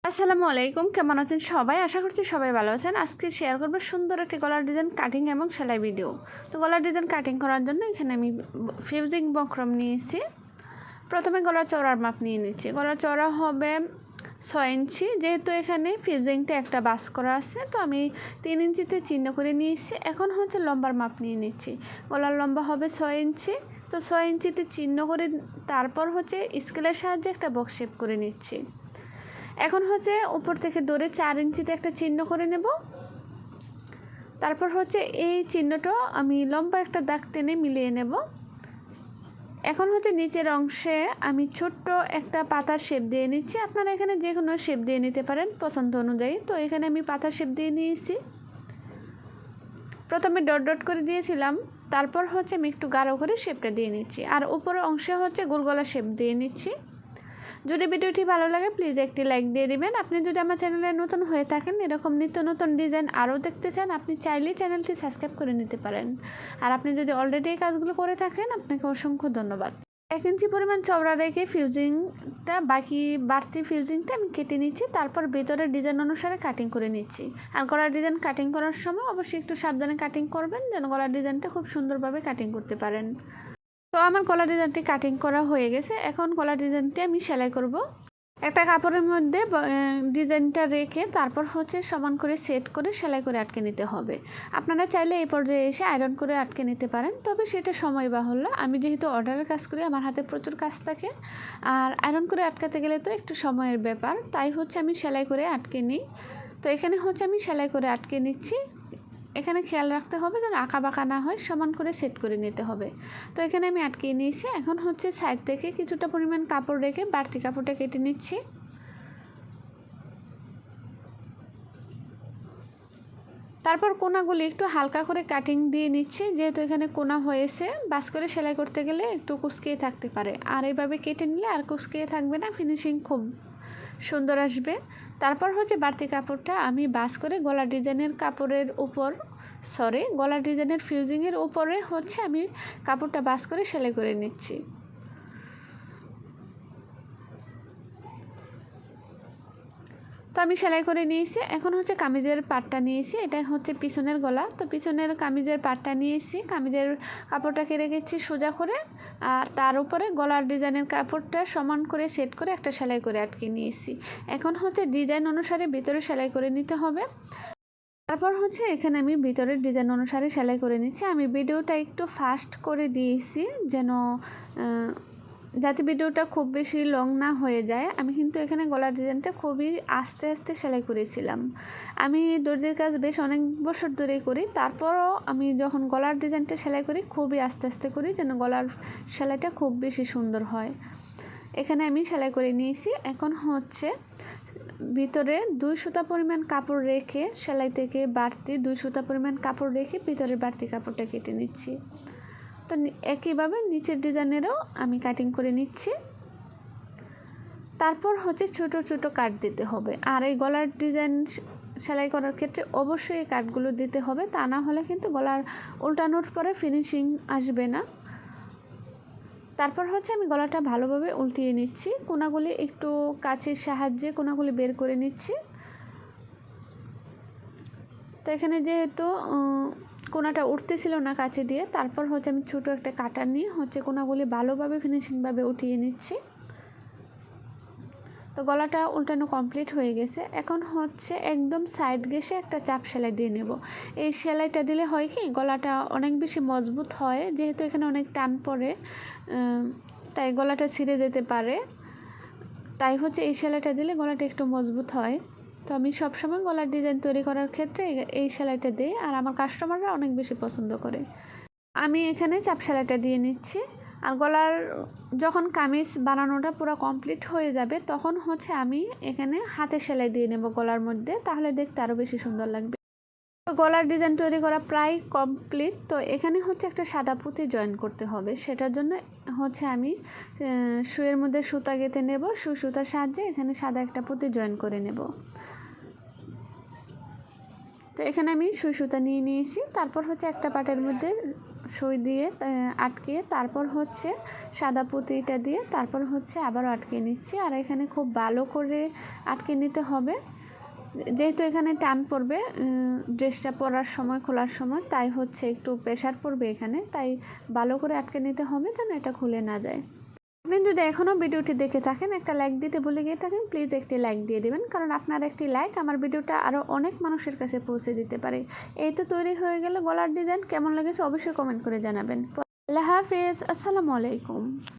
আসসালামু আলাইকুম, কেমন আছেন সবাই? আশা করছি সবাই ভালো আছেন। আজকে শেয়ার করব সুন্দর একটি গলার ডিজাইন কাটিং এবং সেলাই ভিডিও। তো গলার ডিজাইন কাটিং করার জন্য এখানে আমি ফিউজিং বক্রম নিয়েছি। প্রথমে গলার চওড়ার মাপ নিয়ে নিচ্ছি। গলার চওড়া হবে 6 ইঞ্চি। যেহেতু এখানে ফিউজিংটা একটা বাস করা আছে, তো আমি 3 ইঞ্চিতে চিহ্ন করে নিয়েছি। এখন হচ্ছে লম্বার মাপ নিয়ে নিচ্ছি। গলার লম্বা হবে 6 ইঞ্চি। তো 6 ইঞ্চিতে চিহ্ন করে তারপর হচ্ছে স্কেলের সাহায্যে একটা বক্স শেপ করে নিচ্ছি। এখন হচ্ছে উপর থেকে ধরে 4 ইঞ্চিতে একটা চিহ্ন করে নেব। তারপর হচ্ছে এই চিহ্নটা আমি লম্বা একটা দাগ টেনে মিলিয়ে নেব। এখন হচ্ছে নিচের অংশে আমি ছোট্ট একটা পাতার শেপ দিয়ে নিচ্ছি। আপনারা এখানে যে কোনো শেপ দিয়ে নিতে পারেন পছন্দ অনুযায়ী। তো এখানে আমি পাতার শেপ দিয়ে নিয়েছি। প্রথমে ডট ডট করে দিয়েছিলাম, তারপর হচ্ছে আমি একটু গাঢ় করে শেপটা দিয়ে নিচ্ছি। আর উপরের অংশে হচ্ছে গোল গলা শেপ দিয়ে নিচ্ছি। যদি ভিডিওটি ভালো লাগে প্লিজ একটি লাইক দিয়ে দিবেন। আপনি যদি আমার চ্যানেলে নতুন হয়ে থাকেন, এরকম নিত্য নতুন ডিজাইন আরও দেখতে চান, আপনি চাইলেই চ্যানেলটি সাবস্ক্রাইব করে নিতে পারেন। আর আপনি যদি অলরেডি এই কাজগুলো করে থাকেন, আপনাকে অসংখ্য ধন্যবাদ। 1 ইঞ্চি পরিমাণ চওড়া রেখে বাড়তি ফিউজিংটা আমি কেটে নিচ্ছি। তারপর ভেতরের ডিজাইন অনুসারে কাটিং করে নিচ্ছি। আর গলার ডিজাইন কাটিং করার সময় অবশ্যই একটু সাবধানে কাটিং করবেন, যেন গলার ডিজাইনটা খুব সুন্দরভাবে কাটিং করতে পারেন। তো আমার গলার ডিজাইনটি কাটিং করা হয়ে গেছে। এখন গলার ডিজাইনটি আমি সেলাই করব। একটা কাপড়ের মধ্যে ডিজাইনটা রেখে তারপর হচ্ছে সমান করে সেট করে সেলাই করে আটকে নিতে হবে। আপনারা চাইলে এই পর্যায়ে এসে আয়রন করে আটকে নিতে পারেন, তবে সেটা সময় বাহুল্য। আমি যেহেতু অর্ডারের কাজ করি, আমার হাতে প্রচুর কাজ থাকে, আর আয়রন করে আটকাতে গেলে তো একটু সময়ের ব্যাপার, তাই হচ্ছে আমি সেলাই করে আটকে নিই। তো এখানে হচ্ছে আমি সেলাই করে আটকে নিচ্ছি। এখানে খেয়াল রাখতে হবে যেন আঁকা বাঁকা না হয়, সমান করে সেট করে নিতে হবে। তো এখানে আমি আটকে নিয়েছি। এখন হচ্ছে সাইড থেকে কিছুটা পরিমাণ কাপড় রেখে বাড়তি কাপড়টা কেটে নিচ্ছি। তারপর কোনাগুলি একটু হালকা করে কাটিং দিয়ে নিচ্ছি। যেহেতু এখানে কোনা হয়েছে, বাস করে সেলাই করতে গেলে একটু কুচকিয়ে থাকতে পারে, আর এইভাবে কেটে নিলে আর কুচকিয়ে থাকবে না, ফিনিশিং খুব সুন্দর আসবে। তারপর হচ্ছে বাড়তি কাপড়টা আমি বাস করে গলা ডিজাইনের ফিউজিংয়ের উপরে হচ্ছে আমি কাপড়টা বাস করে সেলাই করে নিচ্ছি। তো আমি সেলাই করে নিয়েছি। এখন হচ্ছে কামিজের পাটটা নিয়েছি, এটা হচ্ছে পিছনের গলা। তো পিছনের কামিজের পাটটা নিয়েছি, কামিজের কাপড়টাকে রেখেছি সোজা করে, আর তার উপরে গলার ডিজাইনের কাপড়টা সমান করে সেট করে একটা সেলাই করে আটকে নিয়েছি। এখন হচ্ছে ডিজাইন অনুসারে ভিতরে সেলাই করে নিতে হবে। তারপর হচ্ছে এখানে আমি ভিতরের ডিজাইন অনুসারে সেলাই করে নিচ্ছি। আমি ভিডিওটা একটু ফাস্ট করে দিয়েছি যাতে ভিডিওটা খুব বেশি লং না হয়ে যায়। আমি কিন্তু এখানে গলার ডিজাইনটা খুবই আস্তে আস্তে সেলাই করেছিলাম। আমি দর্জির কাজ বেশ অনেক বছর ধরেই করি, তারপরও আমি যখন গলার ডিজাইনটা সেলাই করি খুবই আস্তে আস্তে করি, যেন গলার সেলাইটা খুব বেশি সুন্দর হয়। এখানে আমি সেলাই করে নিয়েছি। এখন হচ্ছে ভিতরে 2 সুতা পরিমাণ কাপড় রেখে সেলাই থেকে বাড়তি 2 সুতা পরিমাণ কাপড় রেখে ভিতরের বাড়তি কাপড়টা কেটে নিচ্ছি। তো একইভাবে নিচের ডিজাইনেরও আমি কাটিং করে নিচ্ছি। তারপর হচ্ছে ছোট ছোট কাট দিতে হবে। আর এই গলার ডিজাইন সেলাই করার ক্ষেত্রে অবশ্যই এই কাটগুলো দিতে হবে, তা না হলে কিন্তু গলার উল্টানোর পরে ফিনিশিং আসবে না। তারপর হচ্ছে আমি গলাটা ভালোভাবে উল্টিয়ে নিচ্ছি। কোনাগুলি একটু কাঁচির সাহায্যে কোনাগুলি বের করে নিচ্ছি। তো এখানে যেহেতু কোনাটা উঠতেছিল না কাঁচি দিয়ে, তারপর হচ্ছে আমি ছোটো একটা কাটার নিয়ে হচ্ছে কোনাগুলি ভালোভাবে ফিনিশিংভাবে উঠিয়ে নিচ্ছি। তো গলাটা উল্টানো কমপ্লিট হয়ে গেছে। এখন হচ্ছে একদম সাইড ঘেঁষে একটা চাপ সেলাই দিয়ে নেব। এই সেলাইটা দিলে হয় কি, গলাটা অনেক বেশি মজবুত হয়। যেহেতু এখানে অনেক টান পড়ে, তাই গলাটা ছিঁড়ে যেতে পারে। তাই হচ্ছে এই সেলাইটা দিলে গলাটা একটু মজবুত হয়। তো আমি সবসময় গলার ডিজাইন তৈরি করার ক্ষেত্রে এই সেলাইটা দিই, আর আমার কাস্টমাররা অনেক বেশি পছন্দ করে। আমি এখানে চাপ সেলাইটা দিয়ে নিচ্ছি। আর গলার যখন কামিজ বানানোটা পুরো কমপ্লিট হয়ে যাবে, তখন হচ্ছে আমি এখানে হাতে সেলাই দিয়ে নেব গলার মধ্যে, তাহলে দেখতে আরও বেশি সুন্দর লাগবে। তো গলার ডিজাইন তৈরি করা প্রায় কমপ্লিট। তো এখানে হচ্ছে একটা সাদা পুঁতি জয়েন করতে হবে। সেটার জন্য হচ্ছে আমি সুইয়ের মধ্যে সুতা গেঁথে নেব। সুতার সাহায্যে এখানে সাদা একটা পুঁতি জয়েন করে নেব। তো এখানে আমি সুতা নিয়ে নিয়েছি। তারপর হচ্ছে একটা পাটের মধ্যে সুই দিয়ে আটকে তারপর হচ্ছে সাদা পুঁতিটা দিয়ে তারপর হচ্ছে আবারও আটকে নিচ্ছি। আর এখানে খুব ভালো করে আটকে নিতে হবে, যেহেতু এখানে টান পড়বে ড্রেসটা পরার সময় খোলার সময়, তাই হচ্ছে একটু প্রেশার পড়বে এখানে, তাই ভালো করে আটকে নিতে হবে যেন এটা খুলে না যায়। আপনি যদি এখনও ভিডিওটি দেখে থাকেন, একটা লাইক দিতে ভুলে গিয়ে থাকেন, প্লিজ একটি লাইক দিয়ে দেবেন, কারণ আপনার একটি লাইক আমার ভিডিওটা আরও অনেক মানুষের কাছে পৌঁছে দিতে পারে। এই তো তৈরি হয়ে গেল গলার ডিজাইন। কেমন লেগেছে অবশ্যই কমেন্ট করে জানাবেন। আল্লাহ হাফেজ, আসসালামু আলাইকুম।